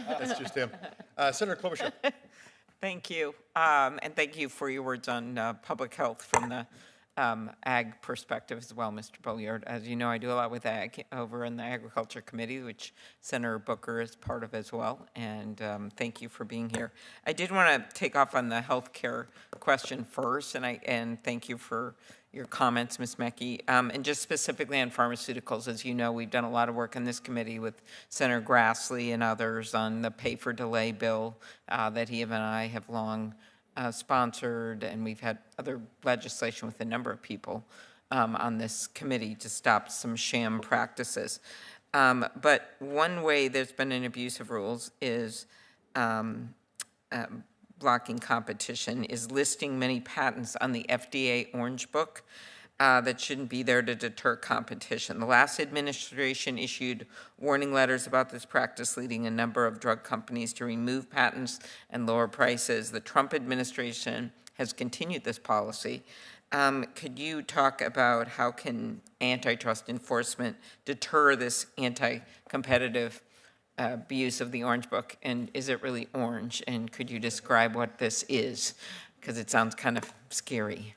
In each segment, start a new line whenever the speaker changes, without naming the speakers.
That's just him. Senator Klobuchar.
Thank you. And thank you for your words on public health from the ag perspective as well, Mr. Bolliard. As you know, I do a lot with ag over in the Agriculture Committee, which Senator Booker is part of as well. And thank you for being here. I did want to take off on the healthcare question first, and thank you for your comments, Ms. Mackey. And just specifically on pharmaceuticals, as you know, we've done a lot of work in this committee with Senator Grassley and others on the pay for delay bill that he and I have long sponsored, and we've had other legislation with a number of people on this committee to stop some sham practices. But one way there's been an abuse of rules is blocking competition is listing many patents on the FDA Orange Book that shouldn't be there to deter competition. The last administration issued warning letters about this practice, leading a number of drug companies to remove patents and lower prices. The Trump administration has continued this policy. Could you talk about how can antitrust enforcement deter this anti-competitive abuse of the Orange Book, and is it really orange? And could you describe what this is? Because it sounds kind of scary.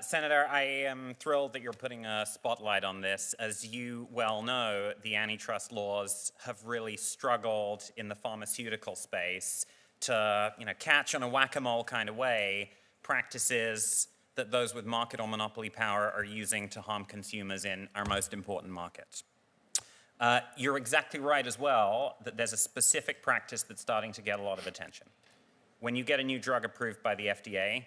Senator, I am thrilled that you're putting a spotlight on this. As you well know, the antitrust laws have really struggled in the pharmaceutical space to, catch on a whack-a-mole kind of way practices that those with market or monopoly power are using to harm consumers in our most important markets. You're exactly right as well that there's a specific practice that's starting to get a lot of attention. When you get a new drug approved by the FDA,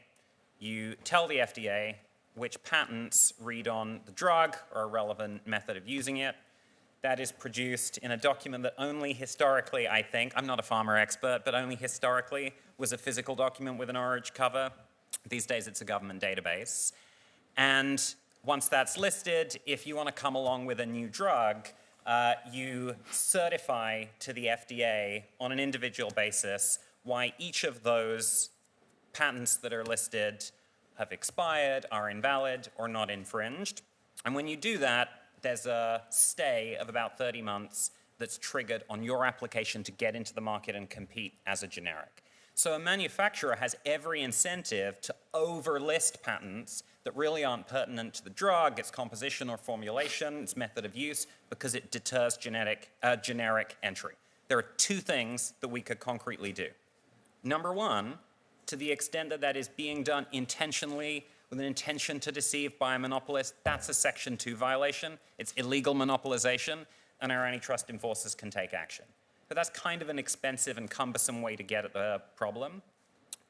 you tell the FDA which patents read on the drug or a relevant method of using it. That is produced in a document that only historically, I think, I'm not a pharma expert, but only historically was a physical document with an orange cover. These days it's a government database. And once that's listed, if you want to come along with a new drug, you certify to the FDA on an individual basis why each of those patents that are listed have expired, are invalid, or not infringed. And when you do that, there's a stay of about 30 months that's triggered on your application to get into the market and compete as a generic. So a manufacturer has every incentive to overlist patents that really aren't pertinent to the drug, its composition or formulation, its method of use, because it deters generic entry. There are two things that we could concretely do. Number one, to the extent that that is being done intentionally with an intention to deceive by a monopolist, that's a Section 2 violation. It's illegal monopolization, and our antitrust enforcers can take action. But that's kind of an expensive and cumbersome way to get at the problem.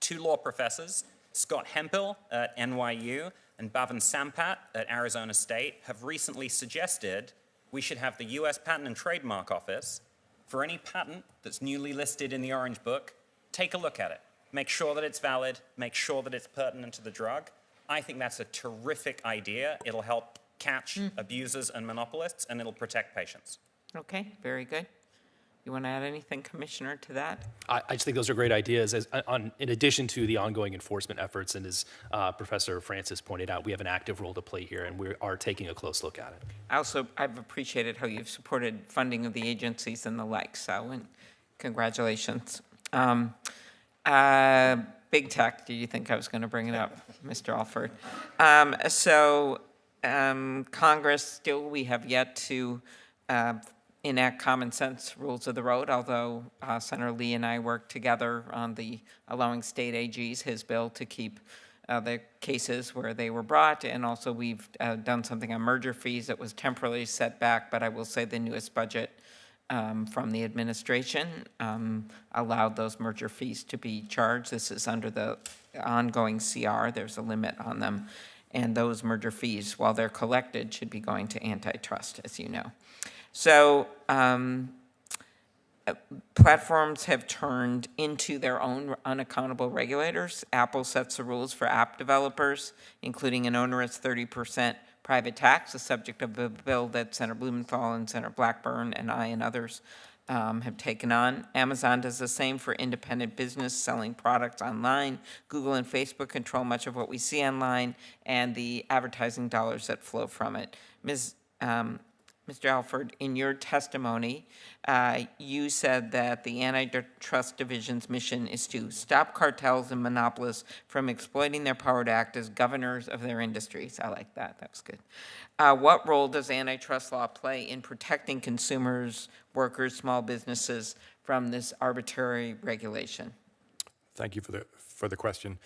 Two law professors, Scott Hemphill at NYU and Bhavan Sampat at Arizona State, have recently suggested we should have the US Patent and Trademark Office, for any patent that's newly listed in the Orange Book, take a look at it. Make sure that it's valid, make sure that it's pertinent to the drug. I think that's a terrific idea. It'll help catch abusers and monopolists, and it'll protect patients.
Okay, very good. You want to add anything, Commissioner, to that?
I just think those are great ideas. In addition to the ongoing enforcement efforts, and as Professor Francis pointed out, we have an active role to play here, and we are taking a close look at it.
I've appreciated how you've supported funding of the agencies and the like, so congratulations. Big tech, did you think I was going to bring it up, Mr. Alford? Congress, still, we have yet to enact common sense rules of the road, although Senator Lee and I worked together on the allowing state AGs, his bill, to keep the cases where they were brought, and also we've done something on merger fees that was temporarily set back, but I will say the newest budget from the administration allowed those merger fees to be charged. This is under the ongoing CR. There's a limit on them, and those merger fees, while they're collected, should be going to antitrust, as you know. So platforms have turned into their own unaccountable regulators. Apple sets the rules for app developers, including an onerous 30% private tax, the subject of a bill that Senator Blumenthal and Senator Blackburn and I and others have taken on. Amazon does the same for independent business selling products online. Google and Facebook control much of what we see online and the advertising dollars that flow from it. Ms. Mr. Alford, in your testimony, you said that the Antitrust Division's mission is to stop cartels and monopolists from exploiting their power to act as governors of their industries. I like that. That was good. What role does antitrust law play in protecting consumers, workers, small businesses from this arbitrary regulation?
Thank you for the question.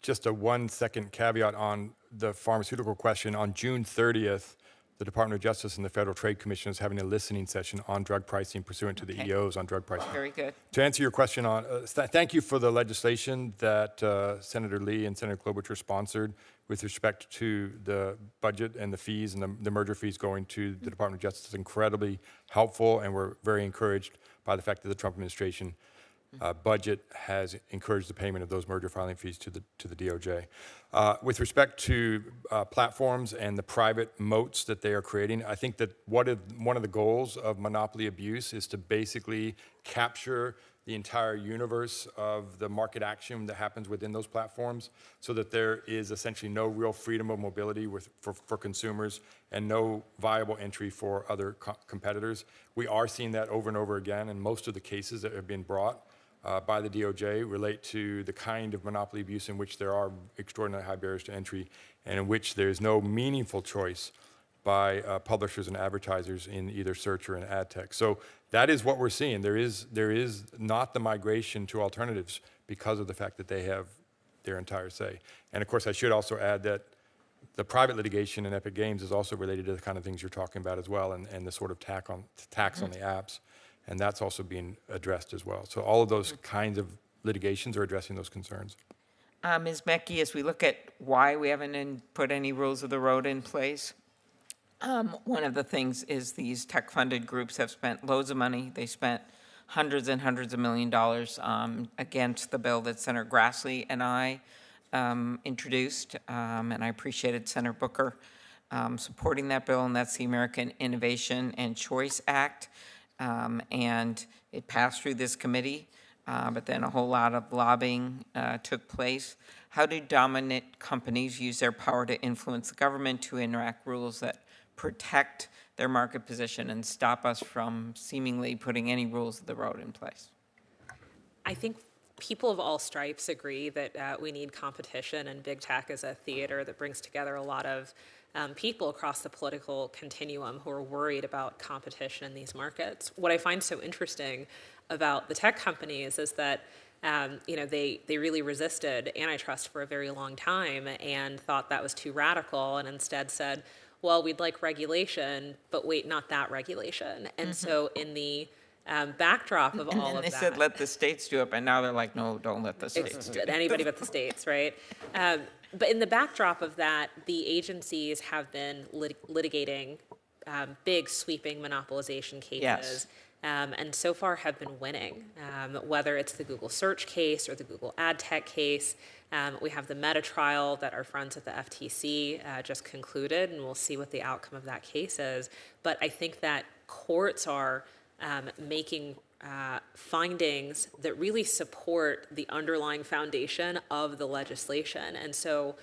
Just a 1-second caveat on the pharmaceutical question. On June 30th, the Department of Justice and the Federal Trade Commission is having a listening session on drug pricing pursuant to the EOs on drug pricing.
Very good.
To answer your question on, thank you for the legislation that Senator Lee and Senator Klobuchar sponsored with respect to the budget and the fees and the merger fees going to the Department of Justice. It's incredibly helpful, and we're very encouraged by the fact that the Trump administration budget has encouraged the payment of those merger filing fees to the DOJ. With respect to platforms and the private moats that they are creating, I think that one of the goals of monopoly abuse is to basically capture the entire universe of the market action that happens within those platforms, so that there is essentially no real freedom of mobility for consumers and no viable entry for other competitors. We are seeing that over and over again, and most of the cases that have been brought by the DOJ relate to the kind of monopoly abuse in which there are extraordinarily high barriers to entry and in which there is no meaningful choice by publishers and advertisers in either search or in ad tech. So that is what we're seeing. There is not the migration to alternatives because of the fact that they have their entire say. And of course, I should also add that the private litigation in Epic Games is also related to the kind of things you're talking about as well, and the sort of tax on the apps. And that's also being addressed as well. So all of those kinds of litigations are addressing those concerns.
Ms. Mecki, as we look at why we haven't put any rules of the road in place, one of the things is these tech-funded groups have spent loads of money. They spent hundreds and hundreds of $1 million against the bill that Senator Grassley and I introduced, and I appreciated Senator Booker supporting that bill, and that's the American Innovation and Choice Act. And it passed through this committee, but then a whole lot of lobbying took place. How do dominant companies use their power to influence the government to enact rules that protect their market position and stop us from seemingly putting any rules of the road in place?
I think people of all stripes agree that we need competition, and big tech is a theater that brings together a lot of people across the political continuum who are worried about competition in these markets. What I find so interesting about the tech companies is that they really resisted antitrust for a very long time and thought that was too radical, and instead said, well, we'd like regulation, but wait, not that regulation. And so in the backdrop of all of that.
They said, let the states do it, but now they're like, no, don't let the states do it.
Anybody but the states, right? But in the backdrop of that, the agencies have been litigating big sweeping monopolization cases.
Yes.
And so far have been winning, whether it's the Google search case or the Google ad tech case. We have the Meta trial that our friends at the FTC just concluded, and we'll see what the outcome of that case is. But I think that courts are making findings that really support the underlying foundation of the legislation. And so,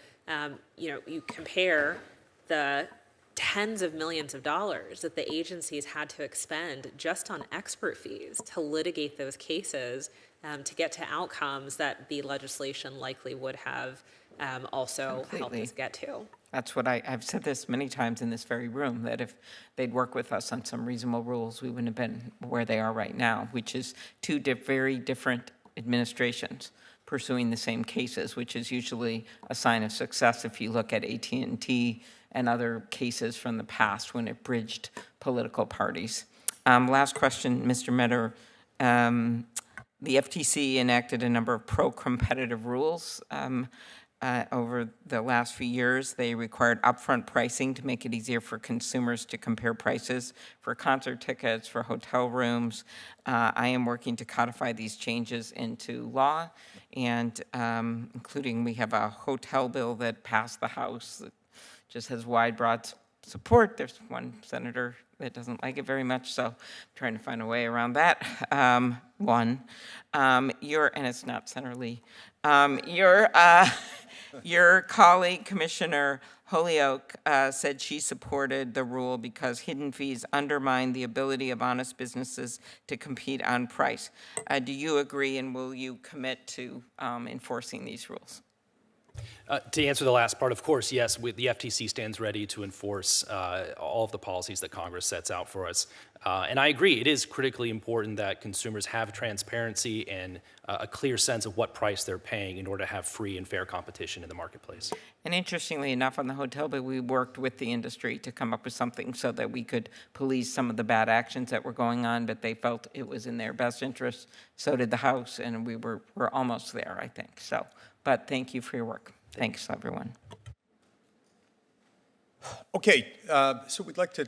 you compare the tens of millions of dollars that the agencies had to expend just on expert fees to litigate those cases to get to outcomes that the legislation likely would have also helped us get to.
That's what I've said this many times in this very room, that if they'd work with us on some reasonable rules, we wouldn't have been where they are right now, which is two very different administrations pursuing the same cases, which is usually a sign of success if you look at AT&T and other cases from the past when it bridged political parties. Last question, Mr. Metter. The FTC enacted a number of pro-competitive rules over the last few years. They required upfront pricing to make it easier for consumers to compare prices for concert tickets, for hotel rooms. I am working to codify these changes into law, and including we have a hotel bill that passed the House that just has wide, broad support. There's one senator that doesn't like it very much, so I'm trying to find a way around that. And it's not Senator Lee. Your colleague, Commissioner Holyoke said she supported the rule because hidden fees undermine the ability of honest businesses to compete on price. Do you agree, and will you commit to enforcing these rules?
To answer the last part, of course, yes, the FTC stands ready to enforce all of the policies that Congress sets out for us. And I agree, it is critically important that consumers have transparency and a clear sense of what price they're paying in order to have free and fair competition in the marketplace.
And interestingly enough, on the hotel bill, we worked with the industry to come up with something so that we could police some of the bad actions that were going on, but they felt it was in their best interest. So did the House, and we're almost there, I think. So, but thank you for your work. Thanks, everyone.
Okay, so we'd like to